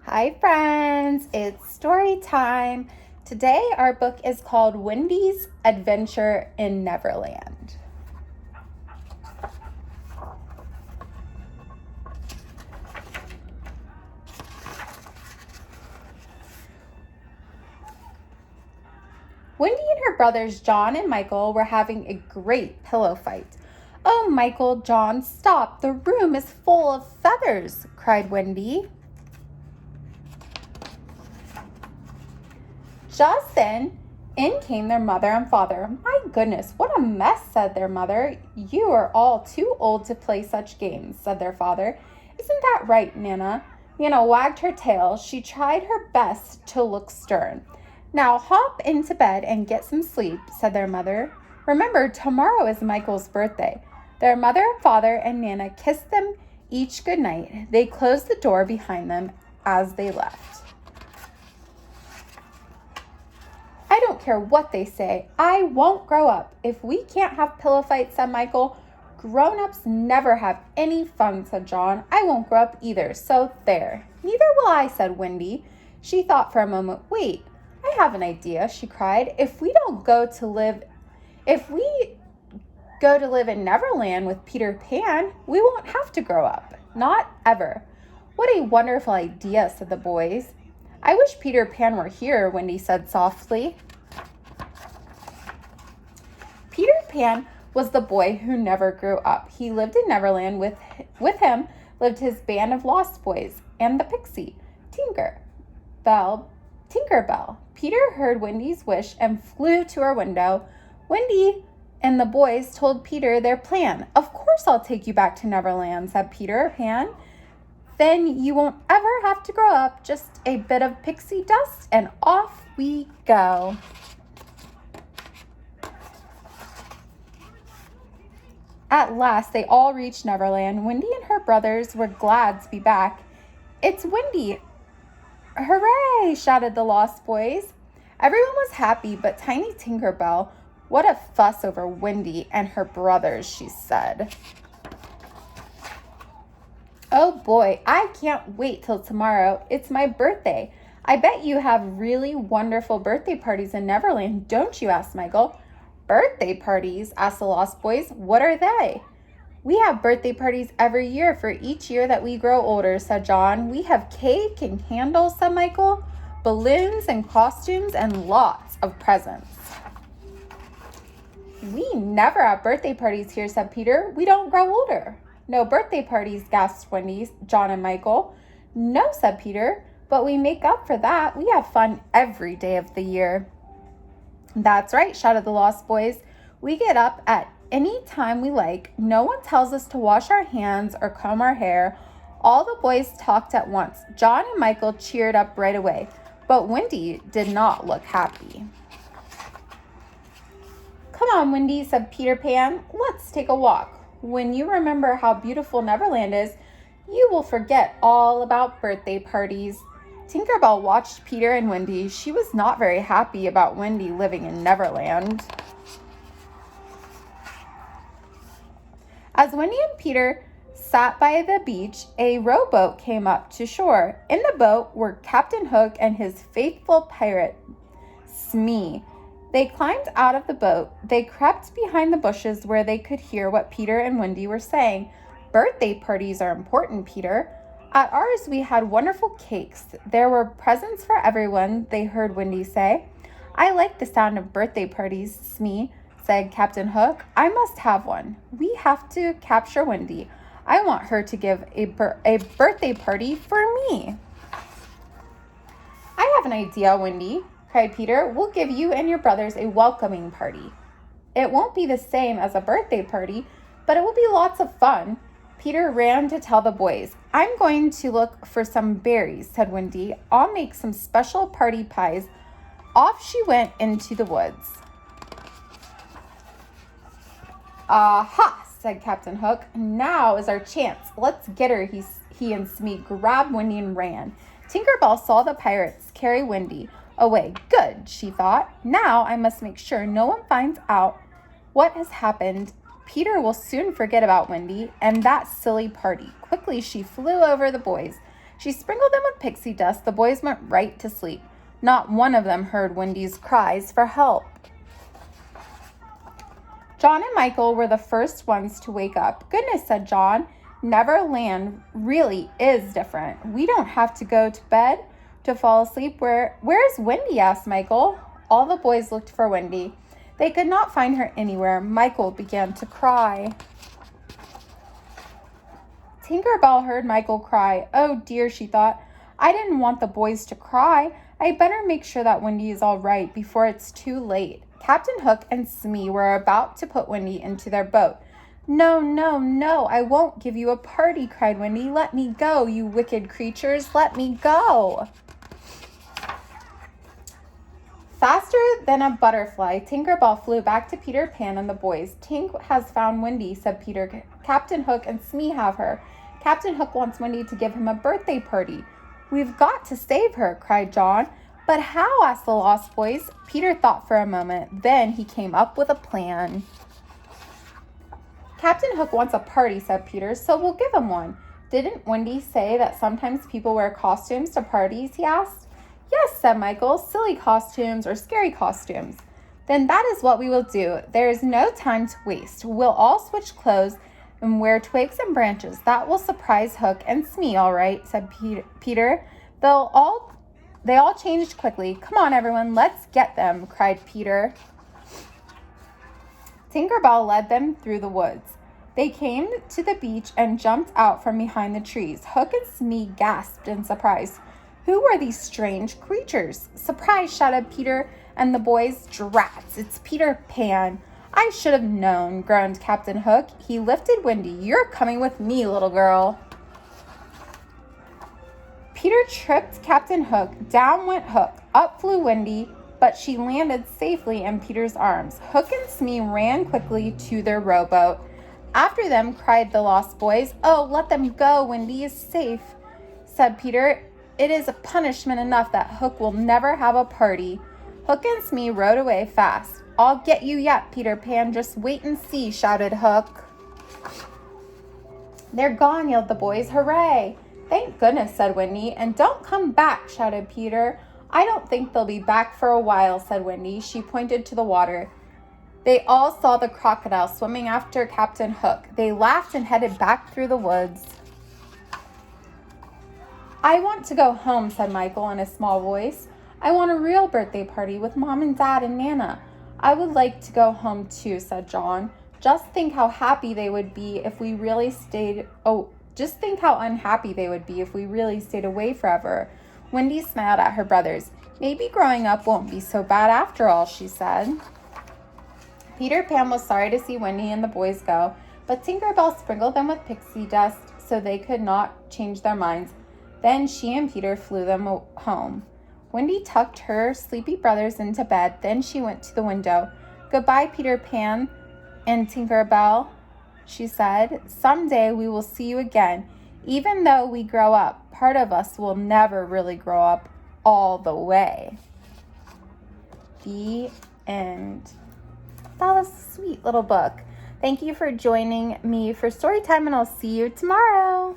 Hi friends, it's story time. Today our book is called Wendy's Adventure in Neverland. Wendy and her brothers John and Michael were having a great pillow fight. "Oh, Michael, John, stop. The room is full of feathers," cried Wendy. Just then, in came their mother and father. "My goodness, what a mess," said their mother. "You are all too old to play such games," said their father. "Isn't that right, Nana?" Nana wagged her tail. She tried her best to look stern. "Now hop into bed and get some sleep," said their mother. "Remember, tomorrow is Michael's birthday." Their mother and father and Nana kissed them each good night. They closed the door behind them as they left. "I don't care what they say. I won't grow up. If we can't have pillow fights," said Michael. "Grown-ups never have any fun," said John. "I won't grow up either, so there." "Neither will I," said Wendy. She thought for a moment. "Wait, I have an idea," she cried. If we go to live in Neverland with Peter Pan, we won't have to grow up. Not ever." "What a wonderful idea," said the boys. "I wish Peter Pan were here," Wendy said softly. Peter Pan was the boy who never grew up. He lived in Neverland. With him lived his band of lost boys and the pixie, Tinkerbell. Peter heard Wendy's wish and flew to her window. Wendy and the boys told Peter their plan. "Of course I'll take you back to Neverland," said Peter Pan. "Then you won't ever have to grow up. Just a bit of pixie dust and off we go." At last, they all reached Neverland. Wendy and her brothers were glad to be back. "It's Wendy!" "Hooray!" shouted the lost boys. Everyone was happy but tiny Tinkerbell. "What a fuss over Wendy and her brothers," she said. "Oh boy, I can't wait till tomorrow. It's my birthday. I bet you have really wonderful birthday parties in Neverland, don't you?" asked Michael. "Birthday parties?" asked the Lost Boys. "What are they?" "We have birthday parties every year for each year that we grow older," said John. "We have cake and candles," said Michael, "balloons and costumes and lots of presents." "We never have birthday parties here," said Peter. "We don't grow older." "No birthday parties," gasped Wendy, John, and Michael. "No," said Peter, "but we make up for that. We have fun every day of the year." "That's right," shouted the Lost Boys. "We get up at any time we like. No one tells us to wash our hands or comb our hair." All the boys talked at once. John and Michael cheered up right away, but Wendy did not look happy. "Come on, Wendy," said Peter Pan. "Let's take a walk. When you remember how beautiful Neverland is, you will forget all about birthday parties." Tinkerbell watched Peter and Wendy. She was not very happy about Wendy living in Neverland. As Wendy and Peter sat by the beach, a rowboat came up to shore. In the boat were Captain Hook and his faithful pirate, Smee. They climbed out of the boat. They crept behind the bushes where they could hear what Peter and Wendy were saying. "Birthday parties are important, Peter. At ours, we had wonderful cakes. There were presents for everyone," they heard Wendy say. "I like the sound of birthday parties, Smee," said Captain Hook. "I must have one. We have to capture Wendy. I want her to give a birthday party for me." "I have an idea, Wendy," cried Peter. "We'll give you and your brothers a welcoming party. It won't be the same as a birthday party, but it will be lots of fun." Peter ran to tell the boys. "I'm going to look for some berries," said Wendy. "I'll make some special party pies." Off she went into the woods. "Aha," said Captain Hook. "Now is our chance. Let's get her." He and Smee grabbed Wendy and ran. Tinkerbell saw the pirates carry Wendy away. "Good," she thought. "Now I must make sure no one finds out what has happened. Peter will soon forget about Wendy and that silly party." Quickly she flew over the boys. She sprinkled them with pixie dust. The boys went right to sleep. Not one of them heard Wendy's cries for help. John and Michael were the first ones to wake up. Goodness, said John. Neverland really is different. We don't have to go to bed to fall asleep. Where's Wendy? Asked Michael. All the boys looked for Wendy. They could not find her anywhere. Michael began to cry. Tinkerbell heard Michael cry. Oh dear, she thought. I didn't want the boys to cry. I better make sure that Wendy is all right before it's too late. Captain Hook and Smee were about to put Wendy into their boat. No, no, no, I won't give you a party, cried Wendy. Let me go, you wicked creatures. Let me go. Faster than a butterfly, Tinkerbell flew back to Peter Pan and the boys. Tink has found Wendy, said Peter. Captain Hook and Smee have her. Captain Hook wants Wendy to give him a birthday party. We've got to save her, cried John. But how? Asked the Lost Boys. Peter thought for a moment. Then he came up with a plan. Captain Hook wants a party, said Peter, so we'll give him one. Didn't Wendy say that sometimes people wear costumes to parties, he asked. Yes, said Michael, silly costumes or scary costumes. Then that is what we will do. There is no time to waste. We'll all switch clothes and wear twigs and branches. That will surprise Hook and Smee, all right, said Peter. They all changed quickly. Come on, everyone, let's get them, cried Peter. Tinkerbell led them through the woods. They came to the beach and jumped out from behind the trees. Hook and Smee gasped in surprise. Who were these strange creatures? Surprise, shouted Peter and the boys. Drats, it's Peter Pan. I should have known, groaned Captain Hook. He lifted Wendy. You're coming with me, little girl. Peter tripped Captain Hook. Down went Hook. Up flew Wendy, but she landed safely in Peter's arms. Hook and Smee ran quickly to their rowboat. After them cried the Lost Boys. Oh, let them go. Wendy is safe, said Peter. It is a punishment enough that Hook will never have a party. Hook and Smee rowed away fast. I'll get you yet, Peter Pan. Just wait and see, shouted Hook. They're gone, yelled the boys. Hooray! Thank goodness, said Wendy. And don't come back, shouted Peter. I don't think they'll be back for a while, said Wendy. She pointed to the water. They all saw the crocodile swimming after Captain Hook. They laughed and headed back through the woods. I want to go home, said Michael in a small voice. I want a real birthday party with Mom and Dad and Nana. I would like to go home too, said John. Just think how happy they would be if we really stayed. Just think how unhappy they would be if we really stayed away forever. Wendy smiled at her brothers. Maybe growing up won't be so bad after all, she said. Peter Pan was sorry to see Wendy and the boys go, but Tinkerbell sprinkled them with pixie dust so they could not change their minds. Then she and Peter flew them home. Wendy tucked her sleepy brothers into bed. Then she went to the window. Goodbye, Peter Pan and Tinkerbell, she said. Someday we will see you again. Even though we grow up, part of us will never really grow up all the way. The end. That was a sweet little book. Thank you for joining me for Storytime, and I'll see you tomorrow.